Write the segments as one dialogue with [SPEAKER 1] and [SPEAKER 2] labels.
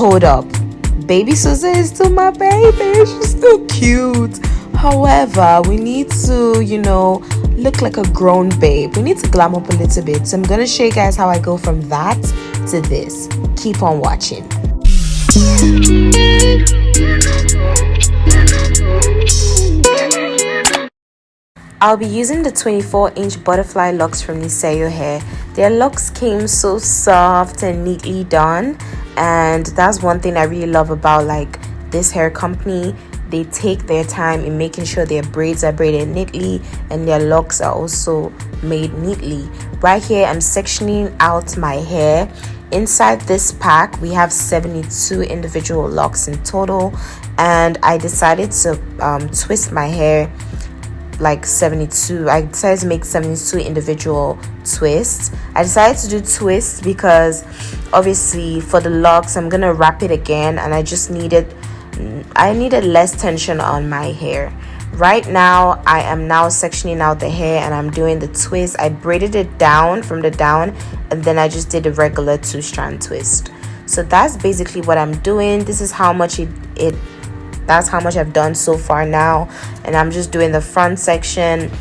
[SPEAKER 1] hold up, baby SOSE is still my baby. She's still cute. However, we need to, look like a grown babe. We need to glam up a little bit. So I'm gonna show you guys how I go from that to this. Keep on watching. I'll be using the 24-inch butterfly locks from Niseyo hair. Their locks came so soft and neatly done, and that's one thing I really love about this hair company. They take their time in making sure their braids are braided neatly and their locks are also made neatly. Right here, I'm sectioning out my hair. Inside this pack, we have 72 individual locks in total, and I decided to twist my hair like 72. I decided to make 72 individual twists. I decided to do twists because obviously for the locks I'm gonna wrap it again, and I needed less tension on my hair. Right now I am now sectioning out the hair and I'm doing the twist. I braided it down from the down, and then I just did a regular 2-strand twist. So that's basically what I'm doing. This is how much that's how much I've done so far now, and I'm just doing the front section.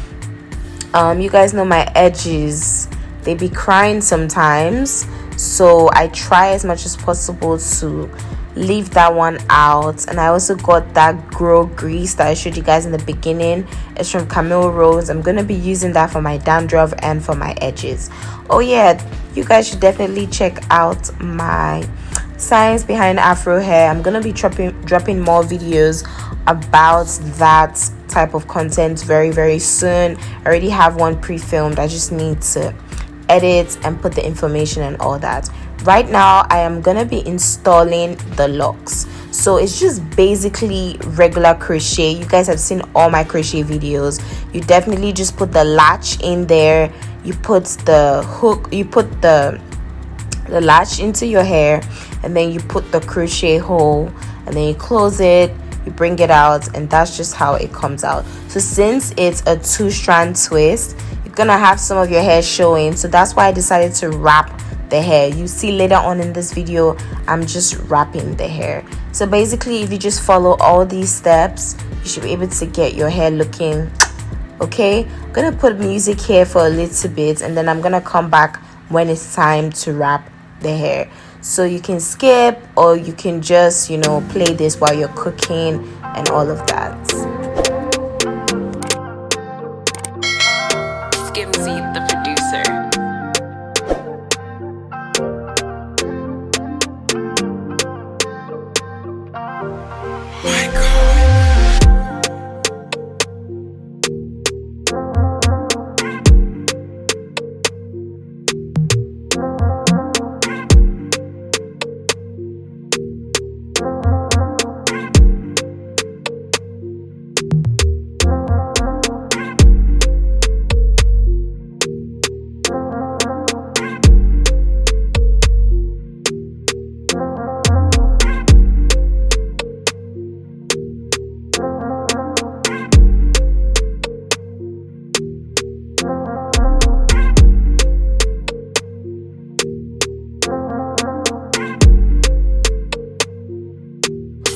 [SPEAKER 1] You guys know my edges, they be crying sometimes, so I try as much as possible to leave that one out. And I also got that grow grease that I showed you guys in the beginning. It's from Camille Rose. I'm gonna be using that for my dandruff and for my edges. Oh yeah, you guys should definitely check out my science behind Afro hair. I'm gonna be dropping more videos about that type of content very, very soon. I already have one pre-filmed. I just need to edit and put the information and all that. Right now I am gonna be installing the locks. So it's just basically regular crochet. You guys have seen all my crochet videos. You definitely just put the latch in there, you put the hook, you put the latch into your hair, and then you put the crochet hole, and then you close it, you bring it out, and that's just how it comes out. So since it's a 2-strand twist, you're gonna have some of your hair showing, so that's why I decided to wrap the hair. You see later on in this video I'm just wrapping the hair. So basically if you just follow all these steps, you should be able to get your hair looking okay. I'm gonna put music here for a little bit, and then I'm gonna come back when it's time to wrap the hair. So you can skip, or you can just play this while you're cooking and all of that.
[SPEAKER 2] Skimzy, the producer.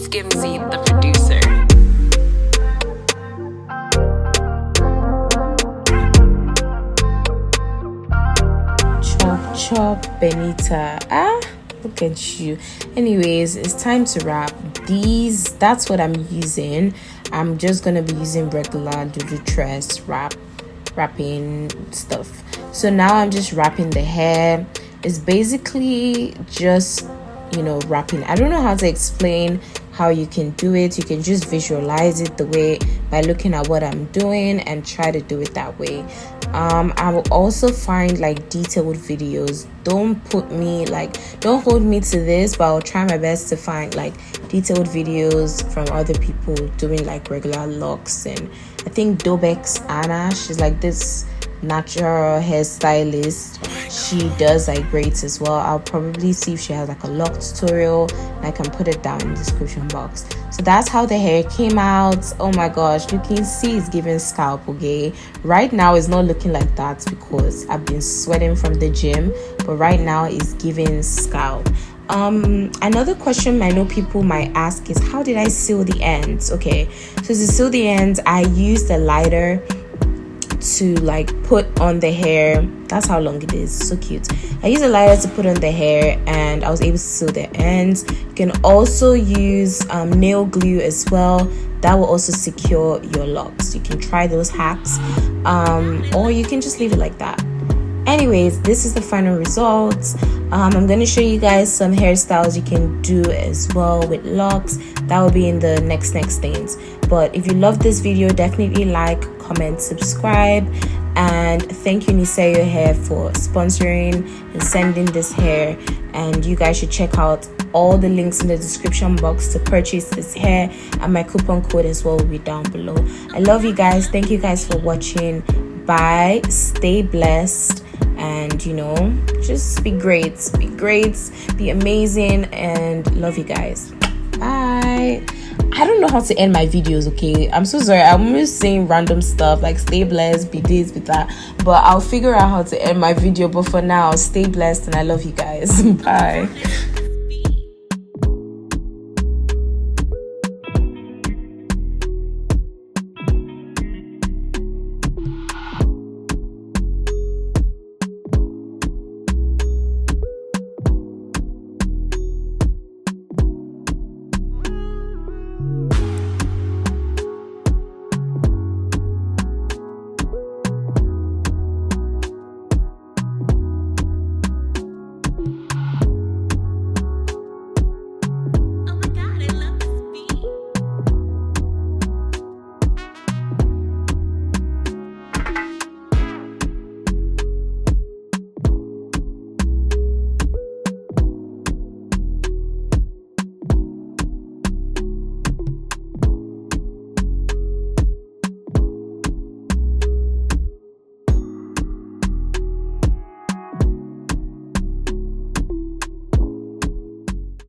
[SPEAKER 2] Skimzy, the producer.
[SPEAKER 1] Chop Benita. Look at you. Anyways, it's time to wrap these. That's what I'm using. I'm just gonna be using regular doodle tress wrapping stuff. So now I'm just wrapping the hair. It's basically just wrapping. I don't know how to explain how you can do it. You can just visualize it the way by looking at what I'm doing and try to do it that way. I will also find detailed videos. Don't hold me to this, but I'll try my best to find detailed videos from other people doing regular locks. And I think Dobex Anna, she's this natural hairstylist. She does braids as well. I'll probably see if she has a lock tutorial, and I can put it down in the description box. So that's how the hair came out. Oh my gosh, you can see it's giving scalp. Okay, right now it's not looking like that because I've been sweating from the gym, but right now it's giving scalp. Another question I know people might ask is, how did I sew the ends? Okay, so to sew the ends, I used a lighter to like put on the hair. That's how long it is. So cute. I used a lighter to put on the hair, and I was able to sew the ends. You can also use nail glue as well. That will also secure your locks. You can try those hacks, or you can just leave it like that. Anyways, this is the final results. I'm going to show you guys some hairstyles you can do as well with locks. That will be in the next things. But if you love this video, definitely like, comment, subscribe. And thank you Niseyo Hair for sponsoring and sending this hair. And you guys should check out all the links in the description box to purchase this hair, and my coupon code as well will be down below. I love you guys. Thank you guys for watching. Bye. Stay blessed. And just be great, be amazing, and love you guys. Bye. I don't know how to end my videos, okay? I'm so sorry. I'm just saying random stuff like stay blessed, be this, be that, but I'll figure out how to end my video. But for now, stay blessed, and I love you guys. Bye.